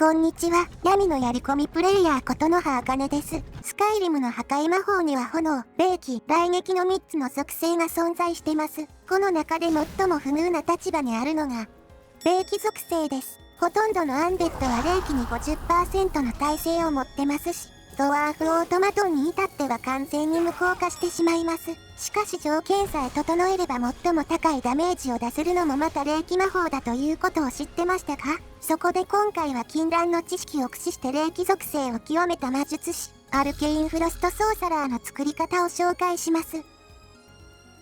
こんにちは、闇のやり込みプレイヤーことの葉茜です。スカイリムの破壊魔法には炎、霊気、雷撃の3つの属性が存在してます。この中で最も不遇な立場にあるのが、霊気属性です。ほとんどのアンデッドは霊気に 50% の耐性を持ってますし、ドワーフオートマトンに至っては完全に無効化してしまいます。しかし条件さえ整えれば最も高いダメージを出せるのもまた霊気魔法だということを知ってましたか？そこで今回は禁断の知識を駆使して霊気属性を極めた魔術師、アルケインフロストソーサラーの作り方を紹介します。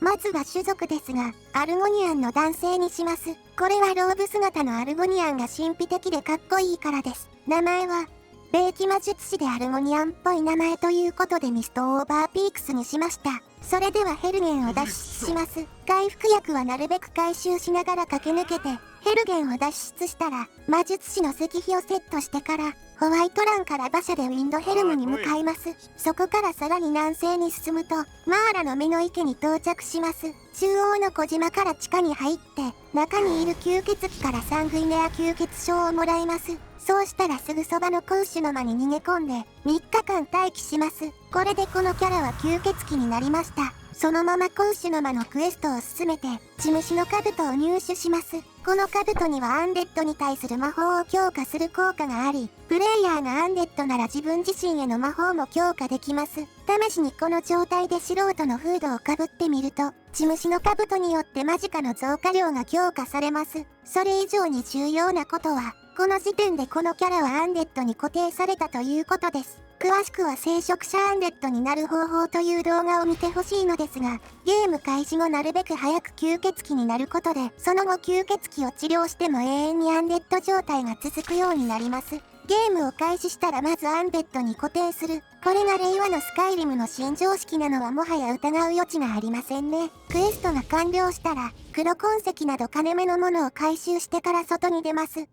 まずは種族ですが、アルゴニアンの男性にします。これはローブ姿のアルゴニアンが神秘的でかっこいいからです。名前は、霊気魔術師でアルゴニアンっぽい名前ということでミストオーバーピークスにしました。それではヘルゲンを脱出します。回復薬はなるべく回収しながら駆け抜けて、ヘルゲンを脱出したら、魔術師の石碑をセットしてから、ホワイトランから馬車でウィンドヘルムに向かいます。そこからさらに南西に進むと、マーラの目の池に到着します。中央の小島から地下に入って、中にいる吸血鬼からサングイネア吸血症をもらいます。そうしたらすぐそばのコウシュの間に逃げ込んで、3日間待機します。これでこのキャラは吸血鬼になりました。そのままコウシュの間のクエストを進めて、血虫の兜を入手します。この兜にはアンデッドに対する魔法を強化する効果があり、プレイヤーがアンデッドなら自分自身への魔法も強化できます。試しにこの状態で素人のフードをかぶってみると、血虫の兜によってマジカの増加量が強化されます。それ以上に重要なことは、この時点でこのキャラはアンデッドに固定されたということです。詳しくは聖職者アンデッドになる方法という動画を見てほしいのですが、ゲーム開始後なるべく早く吸血鬼になることで、その後吸血鬼を治療しても永遠にアンデッド状態が続くようになります。ゲームを開始したらまずアンデッドに固定する。これが令和のスカイリムの新常識なのはもはや疑う余地がありませんね。クエストが完了したら、黒痕跡など金目のものを回収してから外に出ます。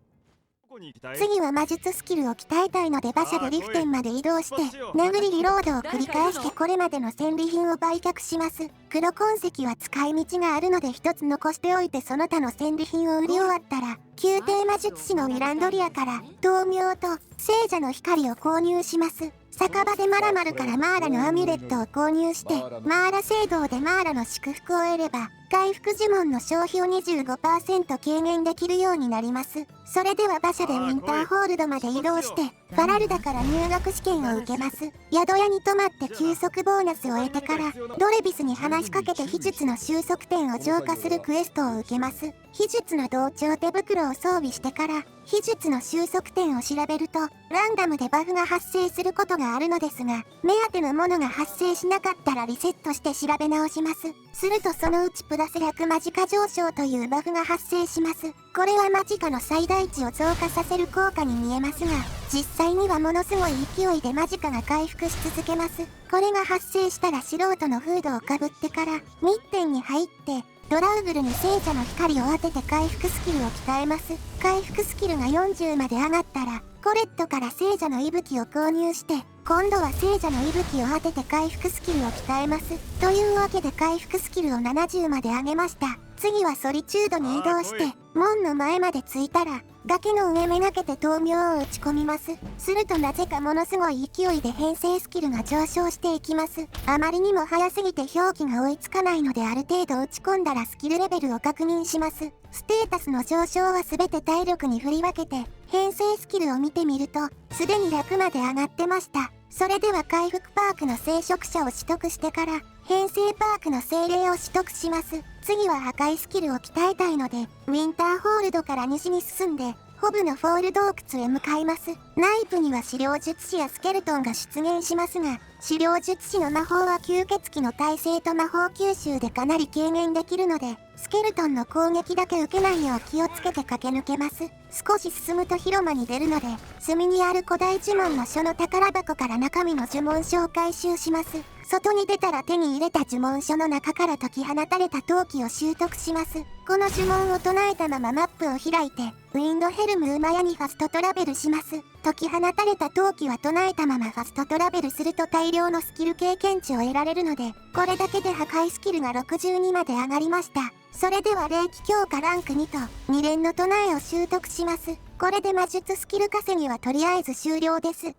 次は魔術スキルを鍛えたいので馬車でリフテンまで移動して殴りリロードを繰り返してこれまでの戦利品を売却します。黒痕跡は使い道があるので一つ残しておいてその他の戦利品を売り終わったら宮廷魔術師のミランドリアから豆苗と聖者の光を購入します。酒場でマラマルからマーラのアミュレットを購入してマーラ聖堂でマーラの祝福を得れば回復呪文の消費を 25% 軽減できるようになります。それでは馬車でウィンターホールドまで移動してファラルダから入学試験を受けます。宿屋に泊まって休息ボーナスを得てからドレビスに話しかけて秘術の収束点を浄化するクエストを受けます。秘術の同調手袋を装備してから秘術の収束点を調べるとランダムでバフが発生することがあるのですが目当てのものが発生しなかったらリセットして調べ直します。するとそのうちプラス100マジカ上昇というバフが発生します。これはマジカの最大値を増加させる効果に見えますが実際にはものすごい勢いでマジカが回復し続けます。これが発生したら素人のフードをかぶってからミッテンに入ってドラウグルに聖者の光を当てて回復スキルを鍛えます。回復スキルが40まで上がったらコレットから聖者の息吹を購入して今度は聖者の息吹を当てて回復スキルを鍛えます。というわけで回復スキルを70まで上げました。次はソリチュードに移動して門の前まで着いたら崖の上めがけて豆苗を打ち込みます。するとなぜかものすごい勢いで編成スキルが上昇していきます。あまりにも早すぎて表記が追いつかないのである程度打ち込んだらスキルレベルを確認します。ステータスの上昇は全て体力に振り分けて編成スキルを見てみるとすでに100まで上がってました。それでは回復パークの聖職者を取得してから編成パークの精霊を取得します。次は破壊スキルを鍛えたいのでウィンターホールドから西に進んでホブのフォール洞窟へ向かいます。内部には資料術師やスケルトンが出現しますが資料術師の魔法は吸血鬼の耐性と魔法吸収でかなり軽減できるのでスケルトンの攻撃だけ受けないよう気をつけて駆け抜けます。少し進むと広間に出るので隅にある古代呪文の書の宝箱から中身の呪文書を回収します。外に出たら手に入れた呪文書の中から解き放たれた陶器を習得します。この呪文を唱えたままマップを開いてウィンドヘルム馬屋にファストトラベルします。解き放たれた陶器は唱えたままファストトラベルすると大量のスキル経験値を得られるのでこれだけで破壊スキルが62まで上がりました。それでは霊気強化ランク2と2連の唱えを習得します。これで魔術スキル稼ぎはとりあえず終了です。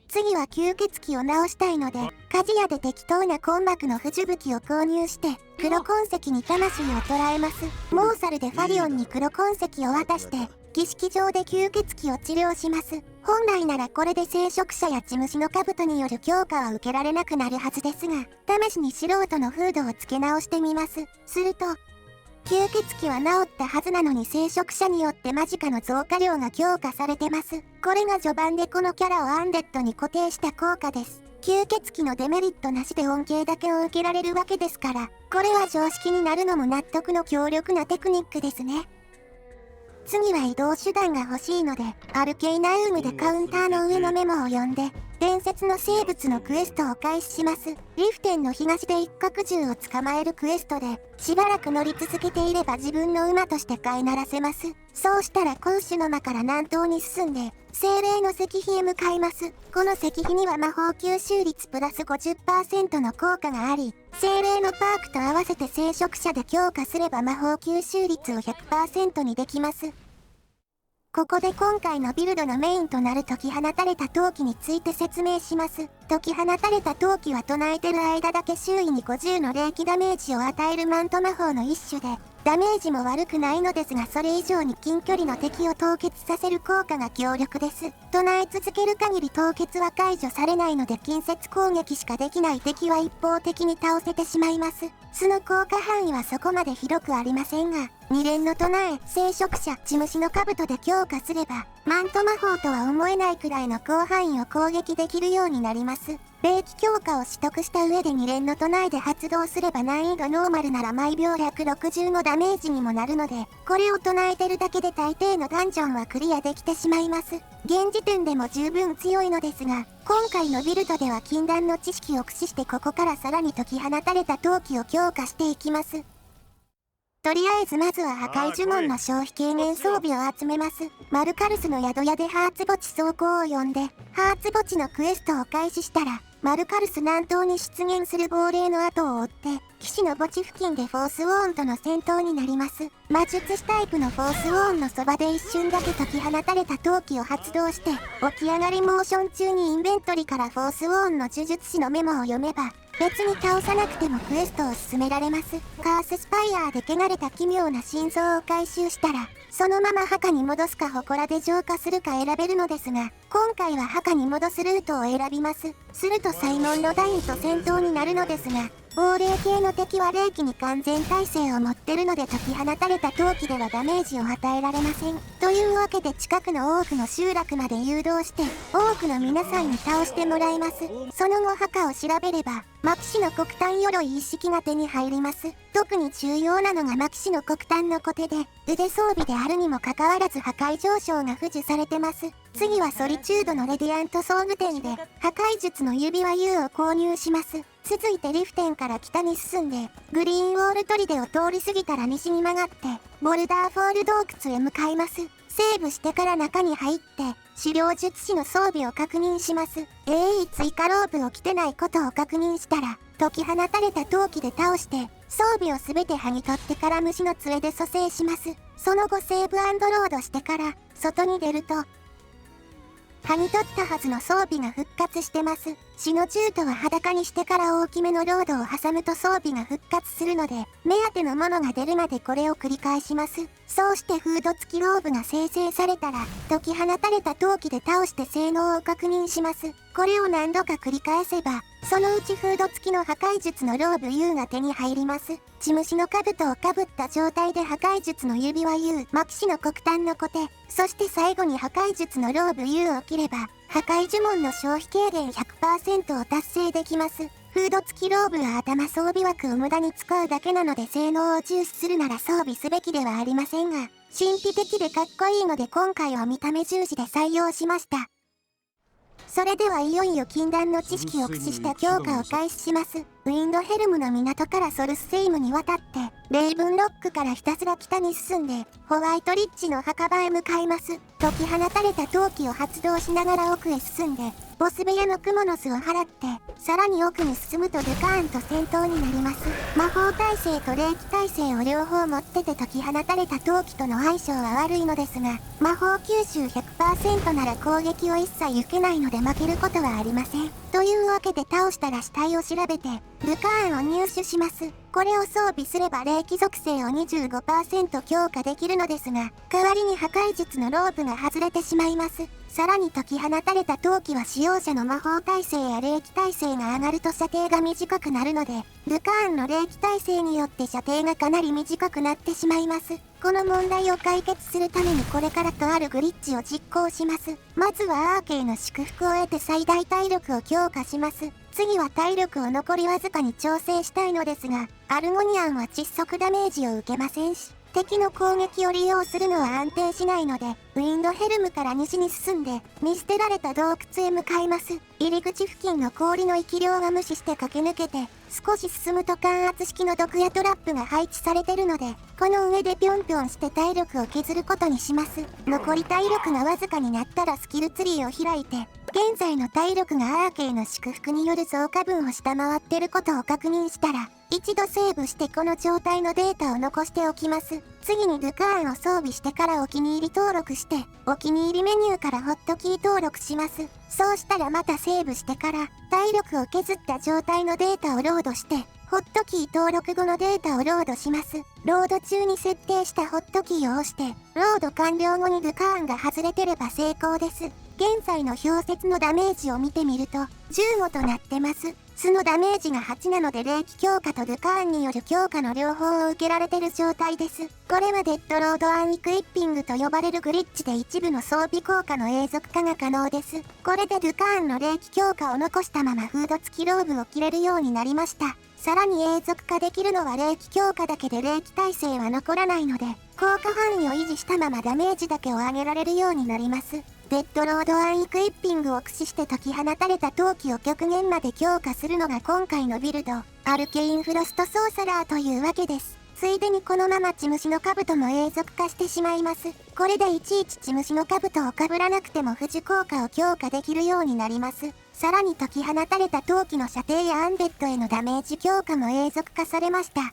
次は吸血鬼を直したいので、鍛冶屋で適当な根膜の不樹武を購入して、黒痕石に魂を捉えます。モーサルでファリオンに黒痕石を渡して、儀式場で吸血鬼を治療します。本来ならこれで聖職者や血虫の兜による強化は受けられなくなるはずですが、試しに素人のフードを付け直してみます。すると、吸血鬼は治ったはずなのに聖職者によってマジカの増加量が強化されてます。これが序盤でこのキャラをアンデッドに固定した効果です。吸血鬼のデメリットなしで恩恵だけを受けられるわけですから、これは常識になるのも納得の強力なテクニックですね。次は移動手段が欲しいので、アルケイナウムでカウンターの上のメモを読んで、伝説の生物のクエストを開始します。リフテンの東で一角獣を捕まえるクエストで、しばらく乗り続けていれば自分の馬として飼いならせます。そうしたら攻守の間から南東に進んで、精霊の石碑へ向かいます。この石碑には魔法吸収率プラス 50% の効果があり、精霊のパークと合わせて聖職者で強化すれば魔法吸収率を 100% にできます。ここで今回のビルドのメインとなる解き放たれた陶器について説明します。解き放たれた陶器は唱えてる間だけ周囲に50の霊気ダメージを与えるマント魔法の一種で、ダメージも悪くないのですがそれ以上に近距離の敵を凍結させる効果が強力です。唱え続ける限り凍結は解除されないので近接攻撃しかできない敵は一方的に倒せてしまいます。その効果範囲はそこまで広くありませんが、二連の唱え、聖職者、血虫の兜で強化すれば、マント魔法とは思えないくらいの広範囲を攻撃できるようになります。霊気強化を取得した上で二連の唱えで発動すれば難易度ノーマルなら毎秒160のダメージにもなるので、これを唱えてるだけで大抵のダンジョンはクリアできてしまいます。現時点でも十分強いのですが、今回のビルドでは禁断の知識を駆使してここからさらに解き放たれた陶器を強化していきます。とりあえずまずは破壊呪文の消費軽減装備を集めます。マルカルスの宿屋でハーツ墓地走行を呼んで、ハーツ墓地のクエストを開始したら、マルカルス南東に出現する亡霊の後を追って、騎士の墓地付近でフォースウォーンとの戦闘になります。魔術師タイプのフォースウォーンのそばで一瞬だけ解き放たれた陶器を発動して、起き上がりモーション中にインベントリからフォースウォーンの呪術師のメモを読めば、別に倒さなくてもクエストを進められます。カーススパイアーで汚れた奇妙な心臓を回収したら、そのまま墓に戻すか祠で浄化するか選べるのですが、今回は墓に戻すルートを選びます。するとサイモン・ロダインと戦闘になるのですが、亡霊系の敵は霊気に完全耐性を持ってるので解き放たれた陶器ではダメージを与えられません。というわけで近くの多くの集落まで誘導して多くの皆さんに倒してもらいます。その後墓を調べればマキシの黒炭鎧一式が手に入ります。特に重要なのがマキシの黒炭のコテで腕装備であるにもかかわらず破壊上昇が付与されてます。次はソリチュードのレディアント装具店で破壊術の指輪 U を購入します。続いてリフテンから北に進んでグリーンウォール砦を通り過ぎたら西に曲がってボルダーフォール洞窟へ向かいます。セーブしてから中に入って狩猟術師の装備を確認します。AE 追加ローブを着てないことを確認したら解き放たれた陶器で倒して装備を全て剥ぎ取ってから虫の杖で蘇生します。その後セーブ&ロードしてから外に出ると剥ぎ取ったはずの装備が復活してます。死の銃とは裸にしてから大きめのロードを挟むと装備が復活するので、目当てのものが出るまでこれを繰り返します。そうしてフード付きローブが生成されたら、解き放たれた陶器で倒して性能を確認します。これを何度か繰り返せば、そのうちフード付きの破壊術のローブ U が手に入ります。血虫の兜をかぶった状態で破壊術の指輪 U、マキシの黒炭のコテ、そして最後に破壊術のローブ U を切れば、破壊呪文の消費軽減 100% を達成できます。フード付きローブは頭装備枠を無駄に使うだけなので性能を重視するなら装備すべきではありませんが、神秘的でかっこいいので今回は見た目重視で採用しました。それではいよいよ禁断の知識を駆使した強化を開始します。ウィンドヘルムの港からソルスセイムに渡って、レイブンロックからひたすら北に進んで、ホワイトリッジの墓場へ向かいます。解き放たれた陶器を発動しながら奥へ進んで、ボス部屋のクモの巣を払って、さらに奥に進むとルカーンと戦闘になります。魔法耐性と霊気耐性を両方持ってて解き放たれた陶器との相性は悪いのですが、魔法吸収 100% なら攻撃を一切受けないので負けることはありません。というわけで倒したら死体を調べて、ルカーンを入手します。これを装備すれば霊気属性を 25% 強化できるのですが、代わりに破壊術のロープが外れてしまいます。さらに解き放たれた陶器は使用者の魔法耐性や霊気耐性が上がると射程が短くなるので、ルカーンの霊気耐性によって射程がかなり短くなってしまいます。この問題を解決するためにこれからとあるグリッチを実行します。まずはアーケイの祝福を得て最大体力を強化します。次は体力を残りわずかに調整したいのですが、アルゴニアンは窒息ダメージを受けませんし、敵の攻撃を利用するのは安定しないので、ウィンドヘルムから西に進んで、見捨てられた洞窟へ向かいます。入り口付近の氷の生き量は無視して駆け抜けて、少し進むと感圧式の毒やトラップが配置されてるので、この上でぴょんぴょんして体力を削ることにします。残り体力がわずかになったらスキルツリーを開いて、現在の体力がアーケイの祝福による増加分を下回ってることを確認したら、一度セーブしてこの状態のデータを残しておきます。次にルカーンを装備してからお気に入り登録して、お気に入りメニューからホットキー登録します。そうしたらまたセーブしてから、体力を削った状態のデータをロードして、ホットキー登録後のデータをロードします。ロード中に設定したホットキーを押して、ロード完了後にルカーンが外れてれば成功です。現在の氷雪のダメージを見てみると、15となってます。巣のダメージが8なので霊気強化とルカーンによる強化の両方を受けられてる状態です。これはデッドロードアンイクイッピングと呼ばれるグリッチで一部の装備効果の永続化が可能です。これでルカーンの霊気強化を残したままフード付きローブを着れるようになりました。さらに永続化できるのは霊気強化だけで霊気耐性は残らないので、効果範囲を維持したままダメージだけを上げられるようになります。デッドロードアンイクイッピングを駆使して解き放たれた陶器を極限まで強化するのが今回のビルド、アルケインフロストソーサラーというわけです。ついでにこのまま血虫の兜も永続化してしまいます。これでいちいち血虫の兜を被らなくても富士効果を強化できるようになります。さらに解き放たれた陶器の射程やアンデッドへのダメージ強化も永続化されました。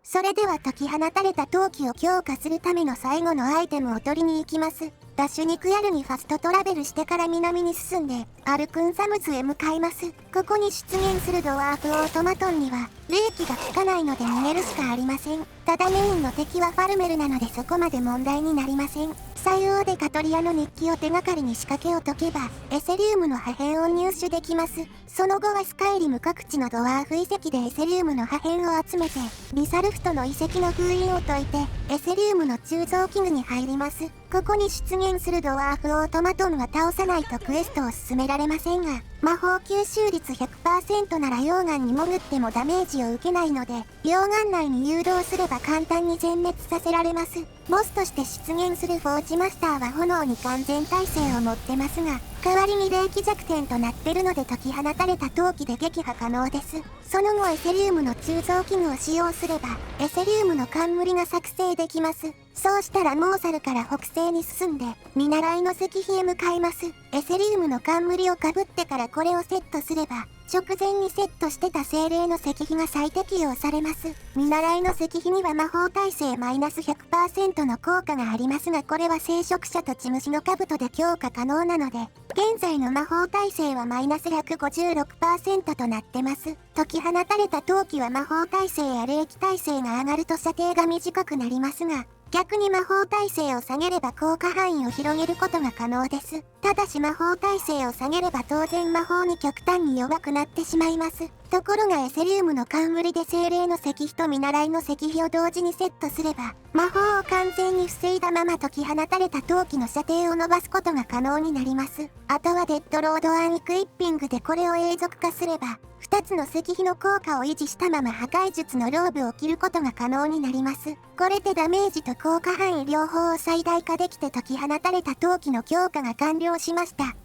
それでは解き放たれた陶器を強化するための最後のアイテムを取りに行きます。ダッシュニクヤルにファストトラベルしてから南に進んで、アルクンサムズへ向かいます。ここに出現するドワーフオートマトンには、霊気が効かないので逃げるしかありません。ただメインの敵はファルメルなのでそこまで問題になりません。左右でカトリアの日記を手がかりに仕掛けを解けば、エセリウムの破片を入手できます。その後はスカイリム各地のドワーフ遺跡でエセリウムの破片を集めて、リサルフトの遺跡の封印を解いて、エセリウムの鋳造器具に入ります。ここに出現するドワーフオートマトンは倒さないとクエストを進められませんが、魔法吸収率 100% なら溶岩に潜ってもダメージを受けないので、溶岩内に誘導すれば簡単に全滅させられます。ボスとして出現するフォージマスターは炎に完全耐性を持ってますが、代わりに霊気弱点となってるので解き放たれた陶器で撃破可能です。その後エセリウムの鋳造器具を使用すれば、エセリウムの冠が作成できます。そうしたらモーサルから北西に進んで、見習いの石碑へ向かいます。エセリウムの冠をかぶってからこれをセットすれば、直前にセットしてた精霊の石碑が再適用されます。見習いの石碑には魔法耐性マイナス 100% の効果がありますが、これは聖職者と血虫の兜で強化可能なので、現在の魔法耐性はマイナス 156% となってます。解き放たれた陶器は魔法耐性や霊気耐性が上がると射程が短くなりますが、逆に魔法耐性を下げれば効果範囲を広げることが可能です。ただし魔法耐性を下げれば当然魔法に極端に弱くなってしまいます。ところがエセリウムの冠で精霊の石碑と見習いの石碑を同時にセットすれば、魔法を完全に防いだまま解き放たれた陶器の射程を伸ばすことが可能になります。あとはデッドロードアンイクイッピングでこれを永続化すれば、2つの石碑の効果を維持したまま破壊術のローブを切ることが可能になります。これでダメージと効果範囲両方を最大化できて解き放たれた陶器の強化が完了しました。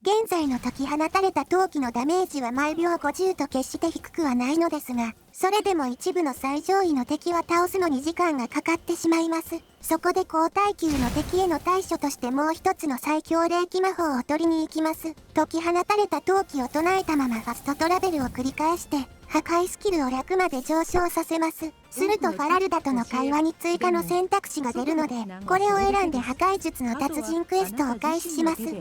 現在の解き放たれた陶器のダメージは毎秒50と決して低くはないのですが、それでも一部の最上位の敵は倒すのに時間がかかってしまいます。そこで高耐久の敵への対処としてもう一つの最強霊気魔法を取りに行きます。解き放たれた闘気を唱えたままファストトラベルを繰り返して、破壊スキルを100まで上昇させます。するとファラルダとの会話に追加の選択肢が出るので、これを選んで破壊術の達人クエストを開始します。元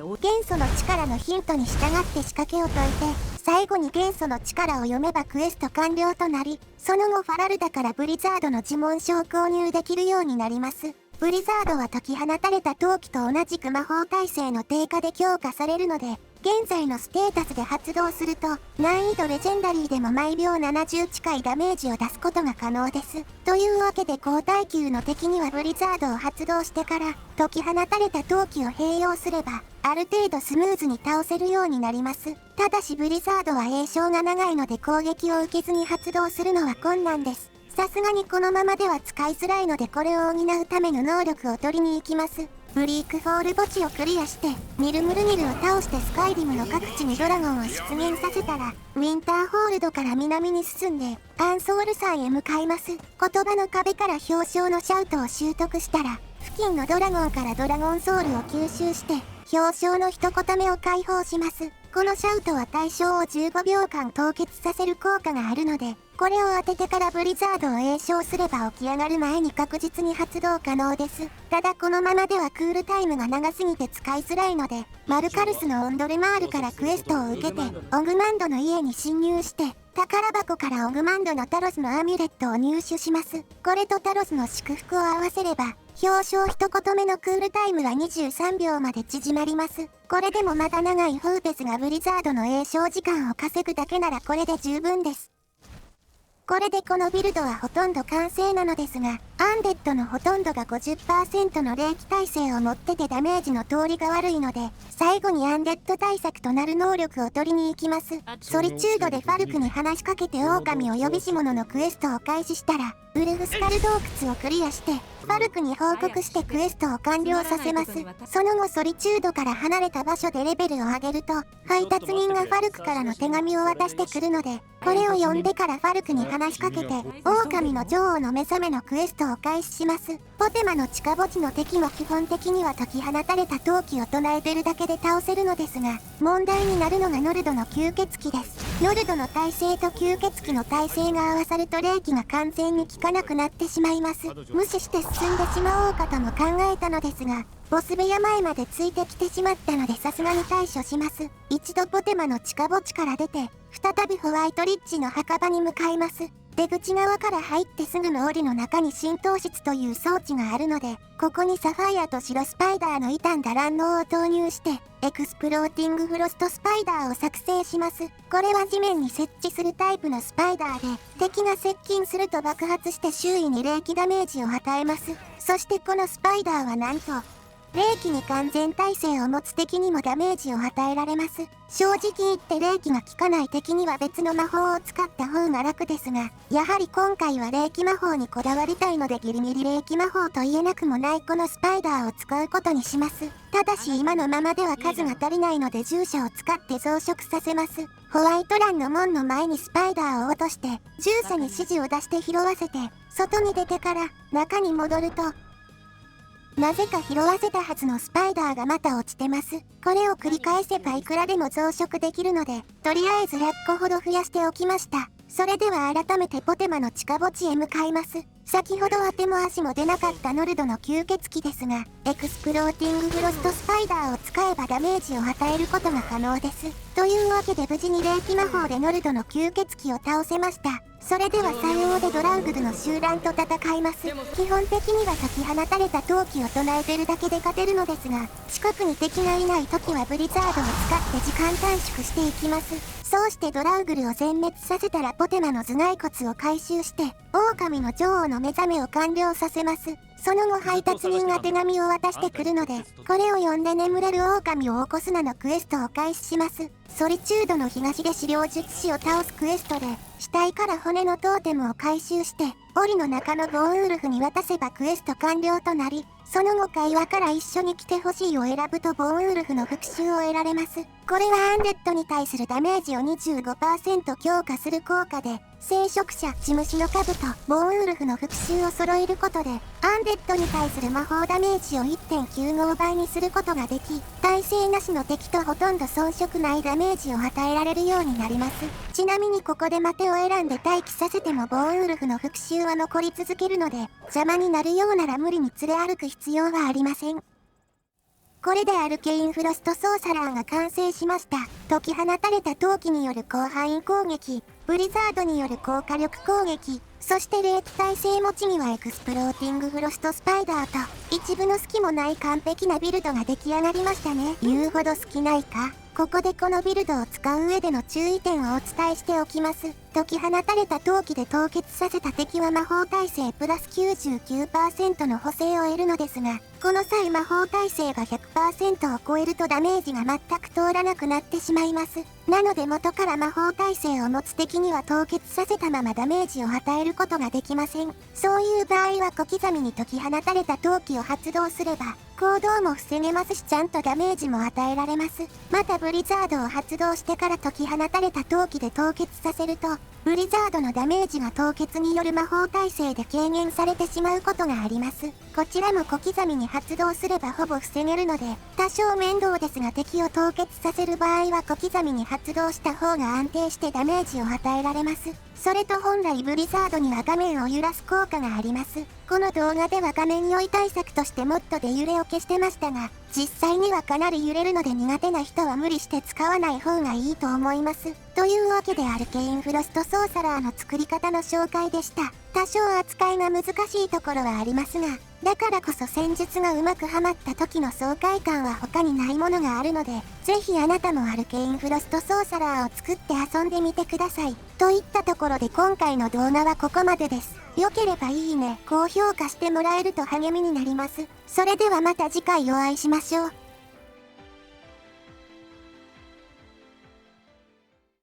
素の力のヒントに従って仕掛けを解いて、最後に元素の力を読めばクエスト完了となり、その後ファラルダからブリザードの呪文書を購入できるようになります。ブリザードは解き放たれた闘気と同じく魔法耐性の低下で強化されるので、現在のステータスで発動すると、難易度レジェンダリーでも毎秒70近いダメージを出すことが可能です。というわけで高耐久の敵にはブリザードを発動してから、解き放たれた闘気を併用すれば、ある程度スムーズに倒せるようになります。ただしブリザードは詠唱が長いので攻撃を受けずに発動するのは困難です。さすがにこのままでは使いづらいのでこれを補うための能力を取りに行きます。ブリークフォール墓地をクリアして、ミルムルニルを倒してスカイリムの各地にドラゴンを出現させたら、ウィンターホールドから南に進んで、アンソール山へ向かいます。言葉の壁から表彰のシャウトを習得したら、付近のドラゴンからドラゴンソウルを吸収して、表彰の一言目を解放します。このシャウトは対象を15秒間凍結させる効果があるので、これを当ててからブリザードを詠唱すれば起き上がる前に確実に発動可能です。ただこのままではクールタイムが長すぎて使いづらいので、マルカルスのオンドレマールからクエストを受けて、オグマンドの家に侵入して、宝箱からオグマンドのタロスのアミュレットを入手します。これとタロスの祝福を合わせれば、表彰一言目のクールタイムは23秒まで縮まります。これでもまだ長いフーペスがブリザードの詠唱時間を稼ぐだけならこれで十分です。これでこのビルドはほとんど完成なのですが、アンデッドのほとんどが 50% の霊気耐性を持っててダメージの通りが悪いので、最後にアンデッド対策となる能力を取りに行きます。ソリチュードでファルクに話しかけて狼を呼びし者のクエストを開始したら、ウルフスカル洞窟をクリアして、ファルクに報告してクエストを完了させます。その後ソリチュードから離れた場所でレベルを上げると、配達人がファルクからの手紙を渡してくるので、これを読んでからファルクに話しかけて、狼の女王の目覚めのクエストを開始します。ポテマの地下墓地の敵も基本的には解き放たれた闘気を唱えてるだけで倒せるのですが、問題になるのがノルドの吸血鬼です。ノルドの耐性と吸血鬼の耐性が合わさると霊気が完全に効かなくなってしまいます。無視して進んでしまおうかとも考えたのですが、ボス部屋前までついてきてしまったのでさすがに対処します。一度ポテマの地下墓地から出て、再びホワイトリッジの墓場に向かいます。出口側から入ってすぐの檻の中に浸透室という装置があるので、ここにサファイアと白スパイダーの傷んだ卵嚢を投入して、エクスプローティングフロストスパイダーを作成します。これは地面に設置するタイプのスパイダーで、敵が接近すると爆発して周囲に霊気ダメージを与えます。そしてこのスパイダーはなんと、霊気に完全耐性を持つ敵にもダメージを与えられます。正直言って霊気が効かない敵には別の魔法を使った方が楽ですが、やはり今回は霊気魔法にこだわりたいのでギリギリ霊気魔法と言えなくもないこのスパイダーを使うことにします。ただし今のままでは数が足りないので従者を使って増殖させます。ホワイトランの門の前にスパイダーを落として、従者に指示を出して拾わせて、外に出てから中に戻ると、なぜか拾わせたはずのスパイダーがまた落ちてます。これを繰り返せばいくらでも増殖できるので、とりあえず100個ほど増やしておきました。それでは改めてポテマの地下墓地へ向かいます。先ほどは手も足も出なかったノルドの吸血鬼ですが、エクスプローティングフロストスパイダーを使えばダメージを与えることが可能です。というわけで無事に霊気魔法でノルドの吸血鬼を倒せました。それではさようでドラウグルの集団と戦います。基本的には解き放たれた闘気を唱えてるだけで勝てるのですが、近くに敵がいない時はブリザードを使って時間短縮していきます。そうしてドラウグルを全滅させたらポテマの頭蓋骨を回収して、狼の女王の目覚めを完了させます。その後配達人が手紙を渡してくるので、これを読んで眠れる狼を起こすなのクエストを開始します。ソリチュードの東で資料術師を倒すクエストで、死体から骨のトーテムを回収して、檻の中のボーンウルフに渡せばクエスト完了となり、その後会話から一緒に来てほしいを選ぶとボーンウルフの復讐を得られます。これはアンデッドに対するダメージを 25% 強化する効果で、聖職者、地虫の兜、ボーンウルフの復讐を揃えることで、アンデッドに対する魔法ダメージを 1.95 倍にすることができ、耐性なしの敵とほとんど遜色ないダメージを与えられるようになります。ちなみにここで待てを選んで待機させてもボーンウルフの復讐は残り続けるので、邪魔になるようなら無理に連れ歩く必要はありません。これでアルケインフロストソーサラーが完成しました。解き放たれた闘気による広範囲攻撃、ブリザードによる高火力攻撃、そして霊気耐性持ちにはエクスプローティングフロストスパイダーと、一部の隙もない完璧なビルドが出来上がりましたね。言うほど好きないか。ここでこのビルドを使う上での注意点をお伝えしておきます。解き放たれた闘気で凍結させた敵は魔法耐性プラス 99% の補正を得るのですが、この際魔法耐性が 100% を超えるとダメージが全く通らなくなってしまいます。なので元から魔法耐性を持つ敵には凍結させたままダメージを与えることができません。そういう場合は小刻みに解き放たれた闘気を発動すれば、行動も防げますしちゃんとダメージも与えられます。またブリザードを発動してから解き放たれた闘気で凍結させると、ブリザードのダメージが凍結による魔法耐性で軽減されてしまうことがあります。こちらも小刻みに発動すればほぼ防げるので、多少面倒ですが敵を凍結させる場合は小刻みに発動した方が安定してダメージを与えられます。それと本来ブリザードには画面を揺らす効果があります。この動画では画面酔い対策としてモッドで揺れを消してましたが、実際にはかなり揺れるので苦手な人は無理して使わない方がいいと思います。というわけでアルケインフロストソーサラーの作り方の紹介でした。多少扱いが難しいところはありますが、だからこそ戦術がうまくはまった時の爽快感は他にないものがあるので、ぜひあなたもアルケインフロストソーサラーを作って遊んでみてください。といったところで今回の動画はここまでです。良ければいいね、高評価してもらえると励みになります。それではまた次回お会いしましょう。